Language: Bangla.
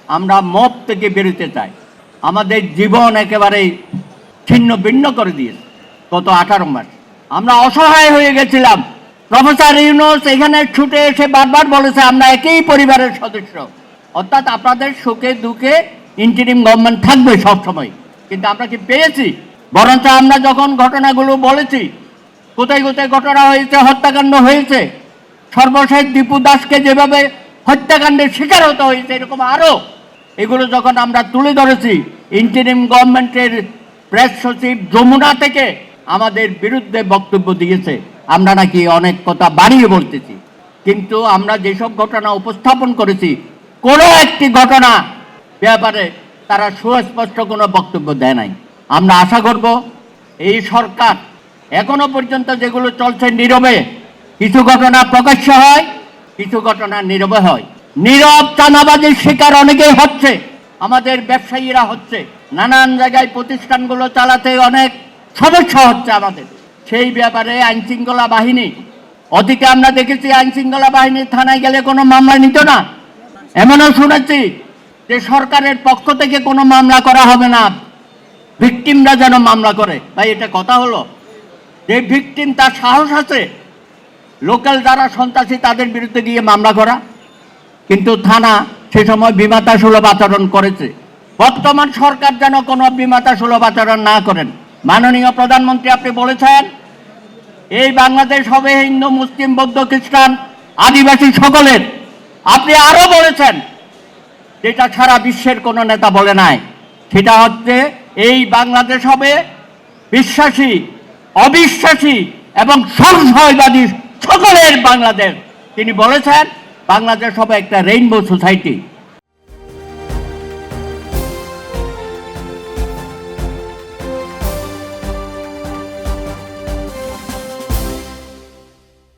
আমরা মব থেকে বেরোতে চাই। আমাদের জীবন একেবারে ছিন্ন ভিন্ন করে দিয়েছে গত 18 মাস। আমরা অসহায় হয়ে গেছিলাম। প্রফেসর ইউনূস এখানে ছুটে এসে বারবার বলেছে আমরা একই পরিবারের সদস্য, অর্থাৎ আপনাদের সুখে দুঃখে ইন্টারিম গভর্নমেন্ট থাকবে সবসময়। কিন্তু আমরা কি পেয়েছি? বরঞ্চ আমরা যখন ঘটনাগুলো বলেছি, কোথায় কোথায় ঘটনা হয়েছে, হত্যাকাণ্ড হয়েছে, সর্বশেষ দীপু দাসকে যেভাবে হত্যাকাণ্ডের শিকার হতে হয়েছে, এরকম আরও এগুলো যখন আমরা তুলে ধরেছি, ইন্টারিম গভর্নমেন্টের প্রেস সচিব যমুনা থেকে আমাদের বিরুদ্ধে বক্তব্য দিয়েছে আমরা নাকি অনেক কথা বাড়িয়ে বলতেছি। কিন্তু আমরা যেসব ঘটনা উপস্থাপন করেছি, কোনো একটি ঘটনা ব্যাপারে তারা সুস্পষ্ট কোনো বক্তব্য দেয় নাই। আমরা আশা করব এই সরকার এখনো পর্যন্ত যেগুলো চলছে নীরবে, কিছু ঘটনা প্রকাশ্য হয়, কিছু ঘটনা নীরবে হয়। নীরব চাঁদাবাজির শিকার অনেকেই হচ্ছে, আমাদের ব্যবসায়ীরা হচ্ছে, নানান জায়গায় প্রতিষ্ঠানগুলো চালাতে অনেক সমস্যা হচ্ছে আমাদের। সেই ব্যাপারে আইনশৃঙ্খলা বাহিনী, অতীতে আমরা দেখেছি আইনশৃঙ্খলা বাহিনী থানায় গেলে কোনো মামলা নিত না। এমনও শুনেছি যে সরকারের পক্ষ থেকে কোনো মামলা করা হবে না, ভিকটিমরা যেন মামলা করে। ভাই, এটা কথা হলো? যে ভিকটিম তার সাহস আছে লোকাল যারা সন্ত্রাসী তাদের বিরুদ্ধে গিয়ে মামলা করা? কিন্তু থানা সে সময় বিমাতা সুলভ আচরণ করেছে। বর্তমান সরকার যেন কোনো বিমাতা সুলভ আচরণ না করেন। মাননীয় প্রধানমন্ত্রী, আপনি বলেছেন এই বাংলাদেশ হবে হিন্দু, মুসলিম, বৌদ্ধ, খ্রিস্টান, আদিবাসী সকলের। আপনি আরো বলেছেন যেটা সারা বিশ্বের কোনো নেতা বলে নাই, সেটা হচ্ছে এই বাংলাদেশ হবে বিশ্বাসী, অবিশ্বাসী এবং সংশয়বাদী সকলের বাংলাদেশ। তিনি বলেছেন বাংলাদেশ হবে একটা রেইনবো সোসাইটি।